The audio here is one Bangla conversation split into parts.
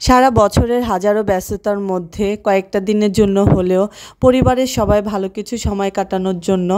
সারা বছরের হাজারো ব্যস্ততার মধ্যে কয়েকটা দিনের জন্য হলেও পরিবারের সবাই ভালো কিছু সময় কাটানোর জন্য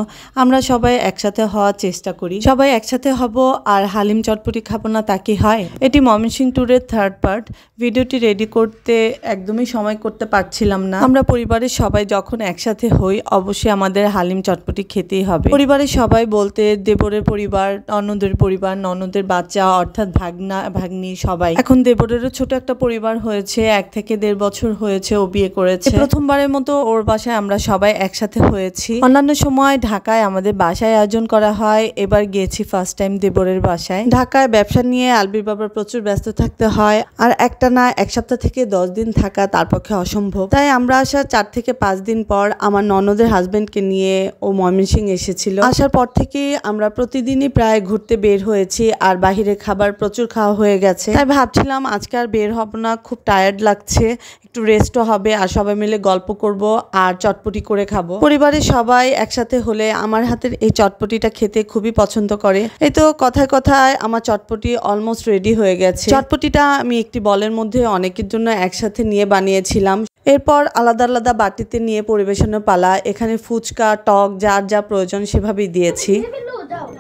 আমরা সবাই একসাথে হওয়ার চেষ্টা করি। সবাই একসাথে হব আর হালিম চটপটি খাবো না তা কি হয়? এটি ময়মনসিংহ ট্যুরের থার্ড পার্ট। ভিডিওটি রেডি করতে একদমই সময় করতে পারছিলাম না। আমরা পরিবারের সবাই যখন একসাথে হই অবশ্যই আমাদের হালিম চটপটি খেতেই হবে। পরিবারের সবাই বলতে দেবরের পরিবার, ননদের পরিবার, ননদের বাচ্চা অর্থাৎ ভাগনা ভাগ্নি সবাই। এখন দেবরেরও ছোট একটা পরিবার হয়েছে, 1 থেকে 1.5 বছর হয়েছে ও বিয়ে করেছে। প্রথমবারের মতো ওর বাসায় আমরা সবাই একসাথে হয়েছি। অন্যান্য সময় ঢাকায় আমাদের বাসায় আয়োজন করা হয়, এবার গিয়েছি ফার্স্ট টাইম দেবরের বাসায়। ঢাকায় ব্যবসা নিয়ে আলবির বাবার প্রচুর ব্যস্ত থাকতে হয়, আর একটা না 1 সপ্তাহ থেকে 10 দিন থাকা তার পক্ষে অসম্ভব। তাই আমরা আসার 4 থেকে 5 দিন পর আমার ননদের হাজবেন্ডকে নিয়ে ও ময়মনসিংহ এসেছিল। আসার পর থেকে আমরা প্রতিদিনই প্রায় ঘুরতে বের হয়েছি, আর বাহিরে খাবার প্রচুর খাওয়া হয়ে গেছে। তাই ভাবছিলাম আজকে আর বের হব না, খুব টায়ার্ড লাগছে, একটু রেস্টও হবে আর সবাই মিলে গল্প করব আর চটপটি করে খাবো। পরিবারের সবাই একসাথে হলে আমার হাতের এই চটপটিটা খেতে খুবই পছন্দ করে। এই তো কথায় কথায় আমার চটপটি অলমোস্ট রেডি হয়ে গেছে। চটপটিটা আমি একটি বলের মধ্যে অনেকের জন্য একসাথে নিয়ে বানিয়েছিলাম। এরপর আলাদা আলাদা বাটিতে নিয়ে পরিবেশনের পালা। এখানে ফুচকা, টক যার যা প্রয়োজন সেভাবেই দিয়েছি।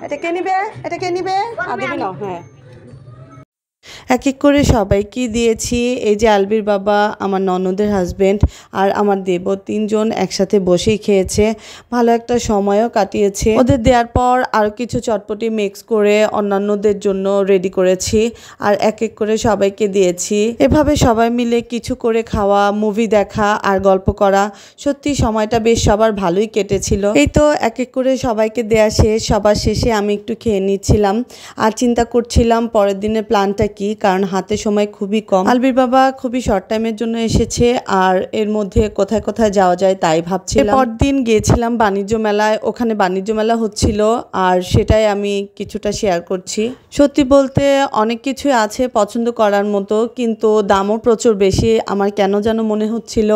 এটা কে নিবে? এটা কে নিবে? দিবি না? হ্যাঁ, এক এক করে সবাইকে দিয়েছি। এই যে আলবির বাবা, আমার ননদের হাজবেন্ড আর আমার দেব, 3 জন একসাথে বসেই খেয়েছে, ভালো একটা সময়ও কাটিয়েছে। ওদের দেওয়ার পর আরও কিছু চটপটি মিক্স করে অন্যান্যদের জন্য রেডি করেছি আর এক এক করে সবাইকে দিয়েছি। এভাবে সবাই মিলে কিছু করে খাওয়া, মুভি দেখা আর গল্প করা, সত্যি সময়টা বেশ সবার ভালোই কেটেছিল। এই তো এক এক করে সবাইকে দেয়া শেষ। সবার শেষে আমি একটু খেয়ে নিচ্ছিলাম আর চিন্তা করছিলাম পরের দিনের প্ল্যানটা কি, কারণ হাতে সময় খুবই কম। আলবির বাবা খুবই শর্ট টাইমের জন্য এসেছে আর এর মধ্যে কোথায় কোথায় যাওয়া যায় তাই ভাবছিলাম। পরদিন গিয়েছিলাম বাণিজ্য মেলায়, ওখানে বাণিজ্য মেলা হচ্ছিল আর সেটাই আমি কিছুটা শেয়ার করছি। সত্যি বলতে অনেক কিছুই আছে পছন্দ করার মতো, কিন্তু দামও প্রচুর বেশি। আমার কেন যেন মনে হচ্ছিল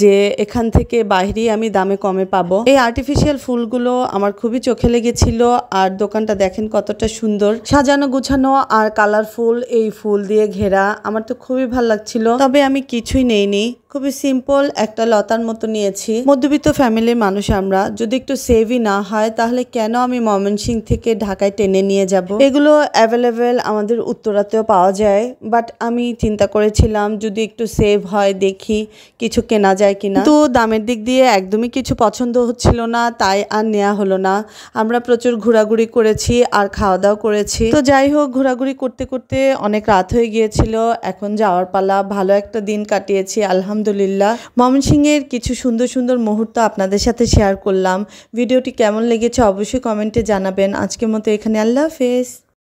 যে এখান থেকে বাইরেই আমি দামে কমে পাবো। এই আর্টিফিশিয়াল ফুলগুলো আমার খুবই চোখে লেগেছিল, আর দোকানটা দেখেন কতটা সুন্দর সাজানো গুছানো আর কালারফুল, এই ফুল দিয়ে ঘেরা। আমার তো খুবই ভালো লাগছিল, তবে আমি কিছুই নেইনি, খুবই সিম্পল একটা লতার মতো নিয়েছি। মধ্যবিত্ত ফ্যামিলির মানুষ আমরা, যদি একটু সেভই না হয় তাহলে কেন আমি ময়মনসিংহ থেকে ঢাকায় টেনে নিয়ে যাব? এগুলো অ্যাভেলেবেল আমাদের উত্তরাতেও পাওয়া যায়, বাট আমি চিন্তা করেছিলাম যদি একটু সেভ হয় দেখি কিছু কেনা যায় কিনা। তো দামের দিক দিয়ে একদমই কিছু পছন্দ হচ্ছিল না, তাই আর নেওয়া হলো না। আমরা প্রচুর ঘোরাঘুরি করেছি আর খাওয়া দাওয়া করেছি। তো যাই হোক, ঘোরাঘুরি করতে করতে অনেক রাত হয়ে গিয়েছিল, এখন যাওয়ার পালা। ভালো একটা দিন কাটিয়েছি আলহামদুলিল্লাহ। ময়মনসিংহের কিছু সুন্দর সুন্দর মুহূর্ত আপনাদের সাথে শেয়ার করলাম। ভিডিওটি কেমন লেগেছে অবশ্যই কমেন্টে জানাবেন। আজকের মতো এখানে, আল্লাহ হাফেজ।